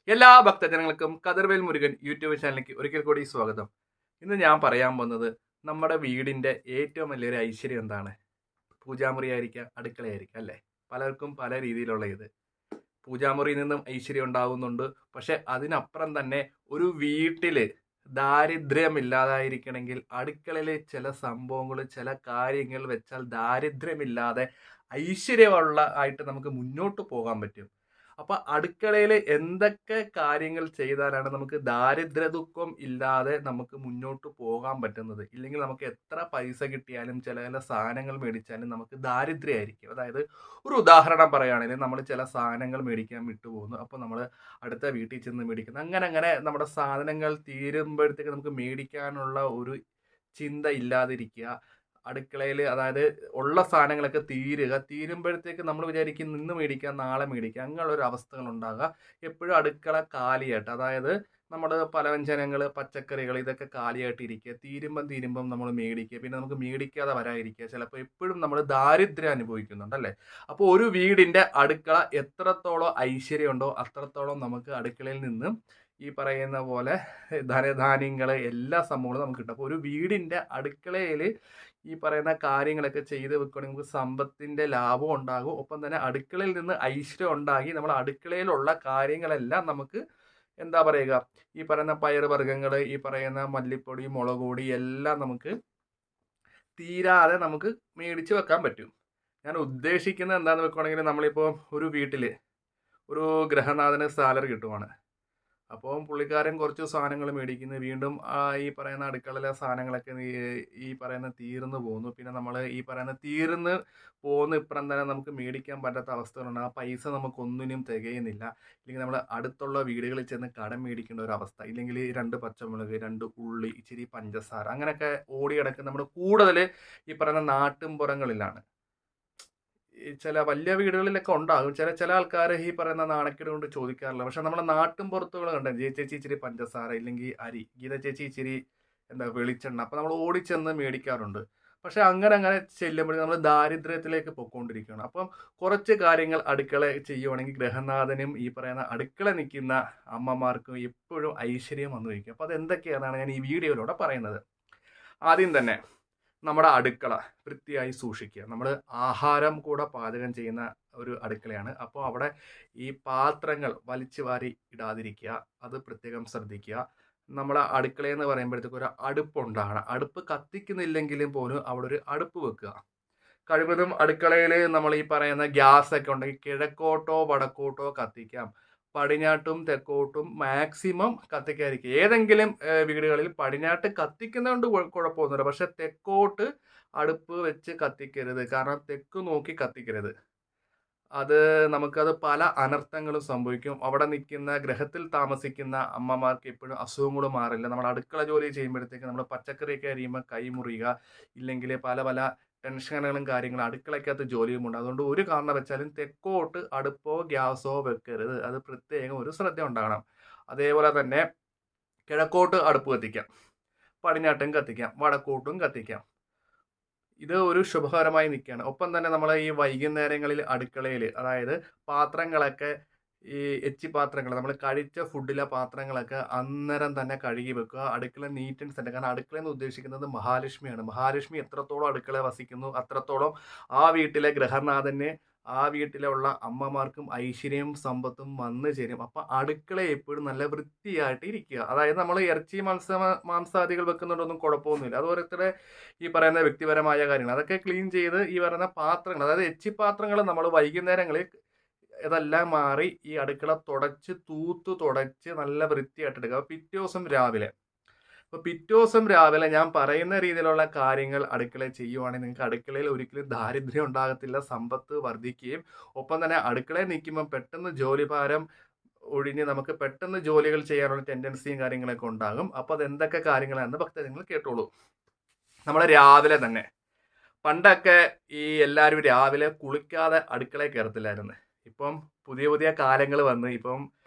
എല്ലാ ഭക്തജനങ്ങൾക്കും കതിർവേൽ മുരുകൻ യൂട്യൂബ് ചാനലിലേക്ക് ഒരിക്കൽ കൂടി സ്വാഗതം. ഇന്ന് ഞാൻ പറയാൻ പോകുന്നത് നമ്മുടെ വീടിൻ്റെ ഏറ്റവും വലിയൊരു ഐശ്വര്യം എന്താണ്? പൂജാമുറി ആയിരിക്കാം, അടുക്കളയായിരിക്കാം അല്ലേ? പലർക്കും പല രീതിയിലുള്ള ഇത്. പൂജാമുറിയിൽ നിന്നും ഐശ്വര്യം ഉണ്ടാകുന്നുണ്ട്. പക്ഷെ അതിനപ്പുറം തന്നെ ഒരു വീട്ടിൽ ദാരിദ്ര്യമില്ലാതായിരിക്കണമെങ്കിൽ അടുക്കളയിൽ ചില സംഭവങ്ങൾ, ചില കാര്യങ്ങൾ വെച്ചാൽ ദാരിദ്ര്യമില്ലാതെ ഐശ്വര്യമുള്ള ആയിട്ട് നമുക്ക് മുന്നോട്ട് പോകാൻ പറ്റും. അപ്പൊ അടുക്കളയിൽ എന്തൊക്കെ കാര്യങ്ങൾ ചെയ്താലാണ് നമുക്ക് ദാരിദ്ര്യ ദുഃഖം ഇല്ലാതെ നമുക്ക് മുന്നോട്ട് പോകാൻ പറ്റുന്നത്? ഇല്ലെങ്കിൽ നമുക്ക് എത്ര പൈസ കിട്ടിയാലും ചില ചില സാധനങ്ങൾ മേടിച്ചാലും നമുക്ക് ദാരിദ്ര്യമായിരിക്കും. അതായത് ഒരു ഉദാഹരണം പറയുകയാണെങ്കിൽ നമ്മൾ ചില സാധനങ്ങൾ മേടിക്കാൻ വിട്ടുപോകുന്നു. അപ്പോൾ നമ്മൾ അടുത്ത വീട്ടിൽ ചെന്ന് മേടിക്കുന്നു. അങ്ങനെ അങ്ങനെ നമ്മുടെ സാധനങ്ങൾ തീരുമ്പോഴത്തേക്ക് നമുക്ക് മേടിക്കാനുള്ള ഒരു ചിന്ത ഇല്ലാതിരിക്കുക. അടുക്കളയിൽ അതായത് ഉള്ള സാധനങ്ങളൊക്കെ തീരുമ്പോഴത്തേക്ക് നമ്മൾ വിചാരിക്കും ഇന്ന് മേടിക്കാം നാളെ മേടിക്കാം അങ്ങനെയുള്ള ഒരു അവസ്ഥകൾ ഉണ്ടാകുക. എപ്പോഴും അടുക്കള കാലിയായിട്ട്, അതായത് നമ്മൾ പലവ്യഞ്ജനങ്ങൾ പച്ചക്കറികൾ ഇതൊക്കെ കാലിയായിട്ട് ഇരിക്കുക. തീരുമ്പം നമ്മൾ മേടിക്കുക, പിന്നെ നമുക്ക് മേടിക്കാതെ വരാതിരിക്കുക. ചിലപ്പോൾ എപ്പോഴും നമ്മൾ ദാരിദ്ര്യം അനുഭവിക്കുന്നുണ്ടല്ലേ. അപ്പോൾ ഒരു വീടിൻ്റെ അടുക്കള എത്രത്തോളം ഐശ്വര്യമുണ്ടോ അത്രത്തോളം നമുക്ക് അടുക്കളയിൽ നിന്നും ഈ പറയുന്ന പോലെ ധനധാന്യങ്ങൾ എല്ലാ സംഭവങ്ങളും നമുക്ക് കിട്ടും. അപ്പോൾ ഒരു വീടിൻ്റെ അടുക്കളയിൽ ഈ പറയുന്ന കാര്യങ്ങളൊക്കെ ചെയ്ത് വെക്കുകയാണെങ്കിൽ നമുക്ക് സമ്പത്തിൻ്റെ ലാഭം ഉണ്ടാകും. ഒപ്പം തന്നെ അടുക്കളയിൽ നിന്ന് ഐശ്വര്യം ഉണ്ടാകി നമ്മൾ അടുക്കളയിലുള്ള കാര്യങ്ങളെല്ലാം നമുക്ക് എന്താ പറയുക, ഈ പറയുന്ന പയർ വർഗ്ഗങ്ങൾ, ഈ പറയുന്ന മല്ലിപ്പൊടി, മുളക് പൊടി എല്ലാം നമുക്ക് തീരാതെ നമുക്ക് മേടിച്ച് വെക്കാൻ പറ്റും. ഞാൻ ഉദ്ദേശിക്കുന്നത് എന്താണെന്ന് വെക്കുകയാണെങ്കിൽ നമ്മളിപ്പോൾ ഒരു വീട്ടിൽ ഒരു ഗൃഹനാഥന് സാലറി കിട്ടുവാണ്. അപ്പോൾ പുള്ളിക്കാരൻ കുറച്ച് സാധനങ്ങൾ മേടിക്കുന്നു. വീണ്ടും ഈ പറയുന്ന അടുക്കളയിലെ സാധനങ്ങളൊക്കെ ഈ പറയുന്ന തീർന്നു പോകുന്നു. പിന്നെ നമ്മൾ ഈ പറയുന്ന തീർന്ന് പോകുന്ന ഇപ്പുറം തന്നെ നമുക്ക് മേടിക്കാൻ പറ്റാത്ത അവസ്ഥകളുണ്ട്. ആ പൈസ നമുക്കൊന്നിനും തികയുന്നില്ല. ഇല്ലെങ്കിൽ നമ്മൾ അടുത്തുള്ള വീടുകളിൽ ചെന്ന് കടം മേടിക്കേണ്ട ഒരു അവസ്ഥ. ഇല്ലെങ്കിൽ 2 പച്ചമുളക്, 2 ഉള്ളി, ഇച്ചിരി പഞ്ചസാര അങ്ങനെയൊക്കെ ഓടി കിടക്കുന്ന നമ്മൾ കൂടുതൽ ഈ പറയുന്ന നാട്ടിൻപുറങ്ങളിലാണ്. ഈ ചില വലിയ വീടുകളിലൊക്കെ ഉണ്ടാകും. ചില ചില ആൾക്കാർ ഈ പറയുന്ന നാണക്കേട് കൊണ്ട് ചോദിക്കാറില്ല. പക്ഷെ നമ്മുടെ നാട്ടിൻ പുറത്തുകൾ കണ്ടേ, ജയ ചേച്ചി ഇച്ചിരി പഞ്ചസാര, ഇല്ലെങ്കിൽ അരി, ഗീത ചേച്ചി ഇച്ചിരി എന്താ വെളിച്ചെണ്ണ, അപ്പം നമ്മൾ ഓടിച്ചെന്ന് മേടിക്കാറുണ്ട്. പക്ഷെ അങ്ങനെ അങ്ങനെ ചെല്ലുമ്പോഴേ നമ്മൾ ദാരിദ്ര്യത്തിലേക്ക് പൊയ്ക്കൊണ്ടിരിക്കുകയാണ്. അപ്പം കുറച്ച് കാര്യങ്ങൾ അടുക്കള ചെയ്യുവാണെങ്കിൽ ഗൃഹനാഥനും ഈ പറയുന്ന അടുക്കള നിൽക്കുന്ന അമ്മമാർക്കും എപ്പോഴും ഐശ്വര്യം വന്നു വയ്ക്കും. അപ്പോൾ അതെന്തൊക്കെയാണെന്നാണ് ഞാൻ ഈ വീഡിയോയിലൂടെ പറയുന്നത്. ആദ്യം തന്നെ നമ്മുടെ അടുക്കള വൃത്തിയായി സൂക്ഷിക്കുക. നമ്മൾ ആഹാരം കൂടെ പാചകം ചെയ്യുന്ന ഒരു അടുക്കളയാണ്. അപ്പോൾ അവിടെ ഈ പാത്രങ്ങൾ വലിച്ചു വാരി ഇടാതിരിക്കുക, അത് പ്രത്യേകം ശ്രദ്ധിക്കുക. നമ്മുടെ അടുക്കളയെന്ന് പറയുമ്പോഴത്തേക്ക് ഒരു അടുപ്പുണ്ടാകണം. അടുപ്പ് കത്തിക്കുന്നില്ലെങ്കിലും പോലും അവിടെ ഒരു അടുപ്പ് വെക്കുക. കഴിവതും അടുക്കളയിൽ നമ്മൾ ഈ പറയുന്ന ഗ്യാസ് ഒക്കെ ഉണ്ടെങ്കിൽ കിഴക്കോട്ടോ വടക്കോട്ടോ കത്തിക്കാം. പടിഞ്ഞാട്ടും തെക്കോട്ടും മാക്സിമം കത്തിക്കാതിരിക്കുക. ഏതെങ്കിലും വീടുകളിൽ പടിഞ്ഞാട്ട് കത്തിക്കുന്നതുകൊണ്ട് കുഴപ്പമൊന്നുമില്ല. പക്ഷെ തെക്കോട്ട് അടുപ്പ് വെച്ച് കത്തിക്കരുത്. കാരണം തെക്ക് നോക്കി കത്തിക്കരുത്. അത് നമുക്കത് പല അനർത്ഥങ്ങളും സംഭവിക്കും. അവിടെ നിൽക്കുന്ന ഗ്രഹത്തിൽ താമസിക്കുന്ന അമ്മമാർക്ക് എപ്പോഴും അസുഖങ്ങൾ മാറില്ല. നമ്മൾ അടുക്കള ജോലി ചെയ്യുമ്പോഴത്തേക്ക് നമ്മൾ പച്ചക്കറിയൊക്കെ അരിയുമ്പോൾ കൈ മുറിയുക, ഇല്ലെങ്കിൽ പല പല ടെൻഷനുകളും കാര്യങ്ങളും അടുക്കളയ്ക്കകത്ത് ജോലിയുമുണ്ട്. അതുകൊണ്ട് ഒരു കാരണം വെച്ചാലും തെക്കോട്ട് അടുപ്പോ ഗ്യാസോ വെക്കരുത്. അത് പ്രത്യേകം ഒരു ശ്രദ്ധ ഉണ്ടാകണം. അതേപോലെ തന്നെ കിഴക്കോട്ട് അടുപ്പ് കത്തിക്കാം, പടിഞ്ഞാട്ടും കത്തിക്കാം, വടക്കോട്ടും കത്തിക്കാം. ഇത് ഒരു ശുഭകരമായി നിൽക്കുകയാണ്. ഒപ്പം തന്നെ നമ്മൾ ഈ വൈകുന്നേരങ്ങളിൽ അടുക്കളയിൽ, അതായത് പാത്രങ്ങളൊക്കെ, ഈ എച്ചി പാത്രങ്ങൾ, നമ്മൾ കഴിച്ച ഫുഡിലെ പാത്രങ്ങളൊക്കെ അന്നേരം തന്നെ കഴുകി വെക്കുക. അടുക്കള നീറ്റ് ആൻഡ് സെറ്റ്. കാരണം അടുക്കള എന്ന് ഉദ്ദേശിക്കുന്നത് മഹാലക്ഷ്മിയാണ്. മഹാലക്ഷ്മി എത്രത്തോളം അടുക്കള വസിക്കുന്നു അത്രത്തോളം ആ വീട്ടിലെ ഗൃഹനാഥന്, ആ വീട്ടിലുള്ള അമ്മമാർക്കും ഐശ്വര്യവും സമ്പത്തും വന്നു ചേരും. അപ്പം അടുക്കള എപ്പോഴും നല്ല വൃത്തിയായിട്ട് ഇരിക്കുക. അതായത് നമ്മൾ ഇറച്ചി മാംസാദികൾ വെക്കുന്നുണ്ടൊന്നും കുഴപ്പമൊന്നുമില്ല. അത് ഓരോരുത്തരുടെ ഈ പറയുന്ന വ്യക്തിപരമായ കാര്യങ്ങൾ. അതൊക്കെ ക്ലീൻ ചെയ്ത് ഈ പറയുന്ന പാത്രങ്ങൾ, അതായത് എച്ചി പാത്രങ്ങൾ നമ്മൾ വൈകുന്നേരങ്ങളിൽ ഇതെല്ലാം മാറി ഈ അടുക്കള തുടച്ച് നല്ല വൃത്തിയായിട്ട് എടുക്കുക. പിറ്റേ ദിവസം രാവിലെ ഞാൻ പറയുന്ന രീതിയിലുള്ള കാര്യങ്ങൾ അടുക്കളയിൽ ചെയ്യുവാണെങ്കിൽ നിങ്ങൾക്ക് അടുക്കളയിൽ ഒരിക്കലും ദാരിദ്ര്യം ഉണ്ടാകത്തില്ല, സമ്പത്ത് വർദ്ധിക്കുകയും ഒപ്പം തന്നെ അടുക്കളയിൽ നിൽക്കുമ്പോൾ പെട്ടെന്ന് ജോലിഭാരം ഒഴിഞ്ഞ് നമുക്ക് പെട്ടെന്ന് ജോലികൾ ചെയ്യാനുള്ള ടെൻഡൻസിയും കാര്യങ്ങളൊക്കെ ഉണ്ടാകും. അപ്പോൾ അത് എന്തൊക്കെ കാര്യങ്ങളാണെന്ന് ഭക്തജനങ്ങൾ കേട്ടോളൂ. നമ്മൾ രാവിലെ തന്നെ, പണ്ടൊക്കെ ഈ എല്ലാവരും രാവിലെ കുളിക്കാതെ അടുക്കളയിൽ കയറത്തില്ലായിരുന്നു. ഇപ്പം പുതിയ പുതിയ കാലങ്ങൾ വന്ന് ഇപ്പം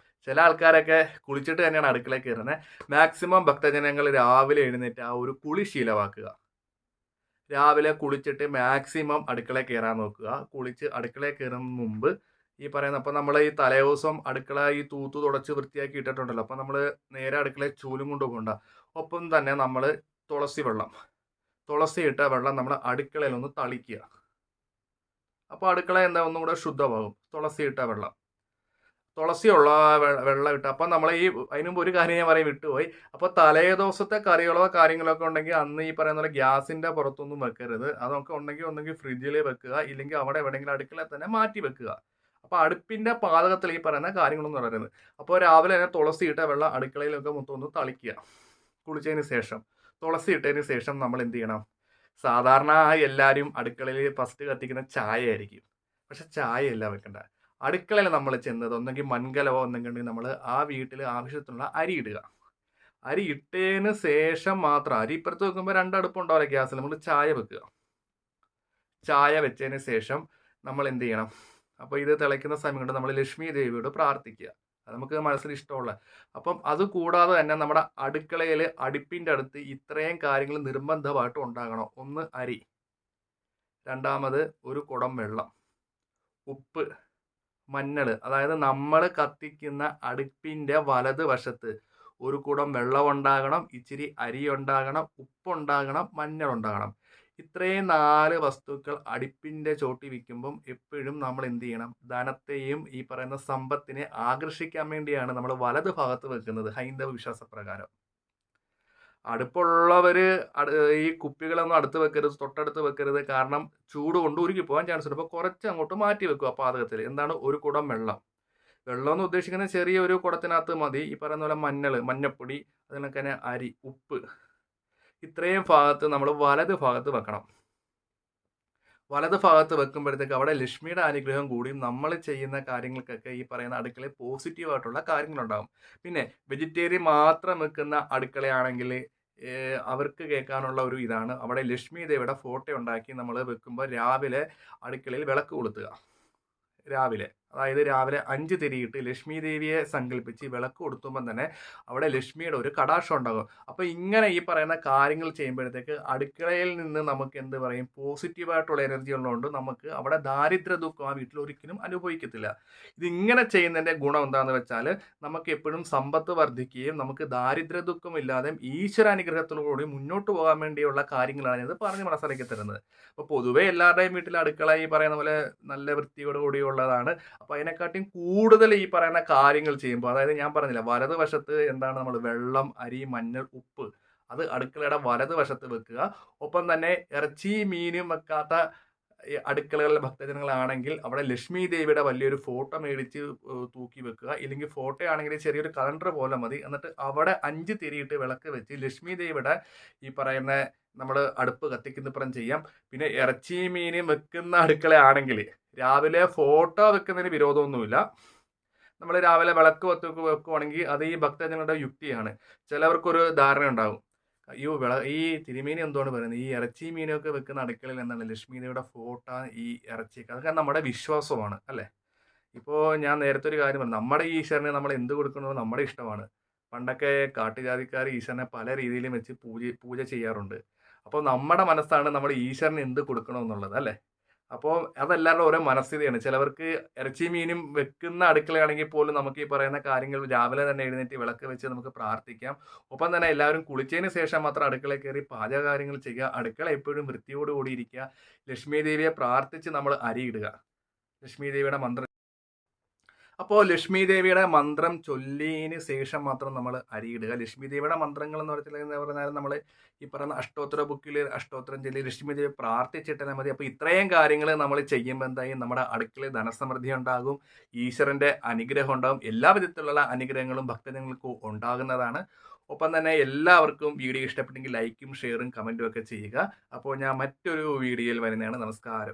ചില ആൾക്കാരൊക്കെ കുളിച്ചിട്ട് തന്നെയാണ് അടുക്കളയിൽ കയറുന്നത്. മാക്സിമം ഭക്തജനങ്ങൾ രാവിലെ എഴുന്നേറ്റ് ആ ഒരു കുളി ശീലമാക്കുക. രാവിലെ കുളിച്ചിട്ട് മാക്സിമം അടുക്കളയിൽ കയറാൻ നോക്കുക. കുളിച്ച് അടുക്കളയിൽ കയറുന്ന മുമ്പ് ഈ പറയുന്ന അപ്പോൾ നമ്മൾ ഈ തലേദിവസം അടുക്കള ഈ തൂത്ത് തുടച്ച് വൃത്തിയാക്കി ഇട്ടിട്ടുണ്ടല്ലോ. അപ്പോൾ നമ്മൾ നേരെ അടുക്കളയിൽ ചൂലും കൊണ്ട് പോകണ്ട. ഒപ്പം തന്നെ നമ്മൾ തുളസി ഇട്ട വെള്ളം നമ്മുടെ അടുക്കളയിലൊന്ന് തളിക്കുക. അപ്പോൾ അടുക്കള എന്താ ഒന്നും കൂടെ ശുദ്ധമാകും. തുളസി ഇട്ട വെള്ളം. തുളസിയുള്ള വെള്ളം ഇട്ട് അപ്പം നമ്മൾ ഈ അതിന് മുമ്പ് ഒരു കാര്യം ഞാൻ പറയാൻ വിട്ടുപോയി. അപ്പോൾ തലേ ദിവസത്തെ കറികളോ കാര്യങ്ങളൊക്കെ ഉണ്ടെങ്കിൽ അന്ന് ഈ പറയുന്ന പോലെ ഗ്യാസിൻ്റെ പുറത്തൊന്നും വെക്കരുത്. അതൊക്കെ ഉണ്ടെങ്കിൽ ഒന്നെങ്കിൽ ഫ്രിഡ്ജിൽ വെക്കുക, ഇല്ലെങ്കിൽ അവിടെ എവിടെയെങ്കിലും അടുക്കളയിൽ തന്നെ മാറ്റി വെക്കുക. അപ്പോൾ അടുപ്പിൻ്റെ പാചകത്തിൽ ഈ പറയുന്ന കാര്യങ്ങളൊന്നും നടക്കരുത്. അപ്പോൾ രാവിലെ തന്നെ തുളസി ഇട്ട വെള്ളം അടുക്കളയിലൊക്കെ മൊത്തം ഒന്ന് തളിക്കുക. കുളിച്ചതിന് ശേഷം തുളസി ഇട്ടതിന് ശേഷം നമ്മൾ എന്ത് ചെയ്യണം? സാധാരണ എല്ലാവരും അടുക്കളയിൽ ഫസ്റ്റ് കത്തിക്കുന്ന ചായ ആയിരിക്കും. പക്ഷെ ചായയല്ല വെക്കേണ്ട. അടുക്കളയിൽ നമ്മൾ ചെന്നത് ഒന്നെങ്കിൽ മൺകലമോ ഒന്നെങ്കിൽ നമ്മൾ ആ വീട്ടിൽ ആവശ്യത്തിനുള്ള അരി ഇടുക. അരി ഇട്ടതിന് ശേഷം മാത്രം, അരി ഇപ്പുറത്ത് വെക്കുമ്പോൾ 2 അടുപ്പുണ്ടാവില്ല ഗ്യാസിൽ, നമ്മൾ ചായ വെക്കുക. ചായ വെച്ചതിന് ശേഷം നമ്മൾ എന്ത് ചെയ്യണം? അപ്പോൾ ഇത് തിളയ്ക്കുന്ന സമയം കൊണ്ട് നമ്മൾ ലക്ഷ്മി ദേവിയോട് പ്രാർത്ഥിക്കുക. അത് നമുക്ക് മനസ്സിൽ ഇഷ്ടമുള്ള. അപ്പം അത് കൂടാതെ തന്നെ നമ്മുടെ അടുക്കളയിൽ അടുപ്പിൻ്റെ അടുത്ത് ഇത്രയും കാര്യങ്ങൾ നിർബന്ധമായിട്ടും ഉണ്ടാകണം. 1 അരി, രണ്ടാമത് ഒരു കുടം വെള്ളം, ഉപ്പ്, മഞ്ഞൾ. അതായത് നമ്മൾ കത്തിക്കുന്ന അടുപ്പിൻ്റെ വലതുവശത്ത് ഒരു കുടം വെള്ളം ഉണ്ടാകണം, ഇച്ചിരി അരി ഉണ്ടാകണം, ഉപ്പുണ്ടാകണം, മഞ്ഞളുണ്ടാകണം. ഇത്രയും 4 വസ്തുക്കൾ അടുപ്പിൻ്റെ ചോട്ടി വയ്ക്കുമ്പം എപ്പോഴും നമ്മൾ എന്ത് ചെയ്യണം? ധനത്തെയും ഈ പറയുന്ന സമ്പത്തിനെ ആകർഷിക്കാൻ വേണ്ടിയാണ് നമ്മൾ വലത് ഭാഗത്ത് വെക്കുന്നത്, ഹൈന്ദവ വിശ്വാസപ്രകാരം. അടുപ്പുള്ളവർ ഈ കുപ്പികളൊന്നും അടുത്ത് വെക്കരുത്, തൊട്ടടുത്ത് വെക്കരുത്. കാരണം ചൂട് കൊണ്ട് ഉരുകി പോകാൻ ചാൻസ് ഉണ്ട്. അപ്പോൾ കുറച്ച് അങ്ങോട്ട് മാറ്റി വെക്കുക പാചകത്തിൽ. എന്താണ്? ഒരു കുടം വെള്ളം. വെള്ളം എന്ന് ഉദ്ദേശിക്കുന്നത് ചെറിയൊരു കുടത്തിനകത്ത് മതി. ഈ പറയുന്ന പോലെ മഞ്ഞപ്പൊടി, അതിനൊക്കെ തന്നെ അരി, ഉപ്പ്, ഇത്രയും ഭാഗത്ത് നമ്മൾ വലത് ഭാഗത്ത് വെക്കണം. വലത് ഭാഗത്ത് വെക്കുമ്പോഴത്തേക്ക് അവിടെ ലക്ഷ്മിയുടെ അനുഗ്രഹം കൂടി നമ്മൾ ചെയ്യുന്ന കാര്യങ്ങൾക്കൊക്കെ ഈ പറയുന്ന അടുക്കളയിൽ പോസിറ്റീവായിട്ടുള്ള കാര്യങ്ങളുണ്ടാകും. പിന്നെ വെജിറ്റേറിയൻ മാത്രം വെക്കുന്ന അടുക്കളയാണെങ്കിൽ അവർക്ക് കേൾക്കാനുള്ള ഒരു ഇതാണ്, അവിടെ ലക്ഷ്മി ദേവിയുടെ ഫോട്ടോ ഉണ്ടാക്കി നമ്മൾ വെക്കുമ്പോൾ രാവിലെ അടുക്കളയിൽ വിളക്ക് കൊളുത്തുക. അതായത് രാവിലെ 5 തിരിയിട്ട് ലക്ഷ്മി ദേവിയെ സങ്കല്പിച്ച് വിളക്ക് കൊടുത്തുമ്പം തന്നെ അവിടെ ലക്ഷ്മിയുടെ ഒരു കടാക്ഷം ഉണ്ടാകും. അപ്പോൾ ഇങ്ങനെ ഈ പറയുന്ന കാര്യങ്ങൾ ചെയ്യുമ്പോഴത്തേക്ക് അടുക്കളയിൽ നിന്ന് നമുക്ക് എന്ത് പറയും, പോസിറ്റീവായിട്ടുള്ള എനർജി ഉള്ളതുകൊണ്ട് നമുക്ക് അവിടെ ദാരിദ്ര്യ ദുഃഖം ആ വീട്ടിൽ ഒരിക്കലും അനുഭവിക്കത്തില്ല. ഇതിങ്ങനെ ചെയ്യുന്നതിൻ്റെ ഗുണം എന്താണെന്ന് വെച്ചാൽ നമുക്ക് എപ്പോഴും സമ്പത്ത് വർദ്ധിക്കുകയും നമുക്ക് ദാരിദ്ര്യ ദുഃഖം ഇല്ലാതെ ഈശ്വരാനുഗ്രഹത്തോടുകൂടി മുന്നോട്ട് പോകാൻ വേണ്ടിയുള്ള കാര്യങ്ങളാണ് ഇത് പറഞ്ഞ് മനസ്സിലാക്കി തരുന്നത്. അപ്പോൾ പൊതുവേ എല്ലാവരുടെയും വീട്ടിൽ അടുക്കള ഈ പറയുന്ന പോലെ നല്ല വൃത്തിയോട് കൂടിയുള്ളതാണ്. അപ്പോൾ അതിനെക്കാട്ടിയും കൂടുതൽ ഈ പറയുന്ന കാര്യങ്ങൾ ചെയ്യുമ്പോൾ, അതായത് ഞാൻ പറഞ്ഞില്ല വലതുവശത്ത് എന്താണ് നമ്മൾ വെള്ളം, അരി, മഞ്ഞൾ, ഉപ്പ്, അത് അടുക്കളയുടെ വലതുവശത്ത് വെക്കുക. ഒപ്പം തന്നെ ഇറച്ചി മീനും വെക്കാത്ത ഈ അടുക്കളകളിലെ ഭക്തജനങ്ങളാണെങ്കിൽ അവിടെ ലക്ഷ്മി ദേവിയുടെ വലിയൊരു ഫോട്ടോ മേടിച്ച് തൂക്കി വെക്കുക. ഇല്ലെങ്കിൽ ഫോട്ടോ ആണെങ്കിൽ ചെറിയൊരു കലണ്ടർ പോലെ മതി. എന്നിട്ട് അവിടെ 5 തിരിയിട്ട് വിളക്ക് വെച്ച് ലക്ഷ്മി ദേവിയുടെ ഈ പറയുന്ന നമ്മൾ അടുപ്പ് കത്തിക്കുന്നപ്പുറം ചെയ്യാം. പിന്നെ ഇറച്ചി മീനും വെക്കുന്ന അടുക്കളയാണെങ്കിൽ രാവിലെ ഫോട്ടോ വെക്കുന്നതിന് വിരോധമൊന്നുമില്ല. നമ്മൾ രാവിലെ വിളക്ക് വെക്കുവാണെങ്കിൽ അത് ഈ ഭക്തജനങ്ങളുടെ യുക്തിയാണ്. ചിലവർക്കൊരു ധാരണ ഉണ്ടാകും, അയ്യോ ഈ തിരുമേനി എന്തുകൊണ്ട് പറയുന്നത്, ഈ ഇറച്ചി മീനൊക്കെ വെക്കുന്ന അടുക്കളയിൽ എന്താണ് ലക്ഷ്മി ദേവിയുടെ ഫോട്ടോ ഈ ഇറച്ചിയൊക്കെ, അതൊക്കെ നമ്മുടെ വിശ്വാസമാണ് അല്ലേ. ഇപ്പോൾ ഞാൻ നേരത്തെ ഒരു കാര്യം പറഞ്ഞു, നമ്മുടെ ഈശ്വരനെ നമ്മൾ എന്ത് കൊടുക്കുന്നത് നമ്മുടെ ഇഷ്ടമാണ്. പണ്ടൊക്കെ കാട്ടുജാതിക്കാർ ഈശ്വരനെ പല രീതിയിലും വെച്ച് പൂജ ചെയ്യാറുണ്ട്. അപ്പോൾ നമ്മുടെ മനസ്സാണ് നമ്മൾ ഈശ്വരന് എന്ത് കൊടുക്കണമെന്നുള്ളത് അല്ലേ. അപ്പോൾ അതെല്ലാവരുടെ ഓരോ മനസ്ഥിതിയാണ്. ചിലവർക്ക് ഇറച്ചി മീനും വെക്കുന്ന അടുക്കളയാണെങ്കിൽ പോലും നമുക്ക് ഈ പറയുന്ന കാര്യങ്ങൾ രാവിലെ തന്നെ എഴുന്നേറ്റ് വിളക്ക് വെച്ച് നമുക്ക് പ്രാർത്ഥിക്കാം. ഒപ്പം തന്നെ എല്ലാവരും കുളിച്ചതിന് ശേഷം മാത്രം അടുക്കളയിൽ കയറി പാചക കാര്യങ്ങൾ ചെയ്യുക. അടുക്കള എപ്പോഴും വൃത്തിയോടുകൂടി ഇരിക്കുക. ലക്ഷ്മി ദേവിയെ പ്രാർത്ഥിച്ച് നമ്മൾ അരിയിടുക. ലക്ഷ്മി ദേവിയുടെ മന്ത്രം. അപ്പോൾ ലക്ഷ്മി ദേവിയുടെ മന്ത്രം ചൊല്ലിയതിന് ശേഷം മാത്രം നമ്മൾ അരിയിടുക. ലക്ഷ്മി ദേവിയുടെ മന്ത്രങ്ങൾ എന്ന് പറഞ്ഞാൽ നമ്മൾ ഈ പറയുന്ന അഷ്ടോത്തര ബുക്കിൽ അഷ്ടോത്തരം ചൊല്ലി ലക്ഷ്മി ദേവി പ്രാർത്ഥിച്ചിട്ടാൽ മതി. അപ്പോൾ ഇത്രയും കാര്യങ്ങൾ നമ്മൾ ചെയ്യുമ്പോൾ എന്തായി, നമ്മുടെ അടുക്കളയിൽ ധനസമൃദ്ധി ഉണ്ടാകും, ഈശ്വരൻ്റെ അനുഗ്രഹം ഉണ്ടാകും. എല്ലാ വിധത്തിലുള്ള അനുഗ്രഹങ്ങളും ഭക്തജനങ്ങൾക്ക് ഉണ്ടാകുന്നതാണ്. ഒപ്പം തന്നെ എല്ലാവർക്കും വീഡിയോ ഇഷ്ടപ്പെട്ടെങ്കിൽ ലൈക്കും ഷെയറും കമൻറ്റും ഒക്കെ ചെയ്യുക. അപ്പോൾ ഞാൻ മറ്റൊരു വീഡിയോയിൽ വരുന്നതാണ്. നമസ്കാരം.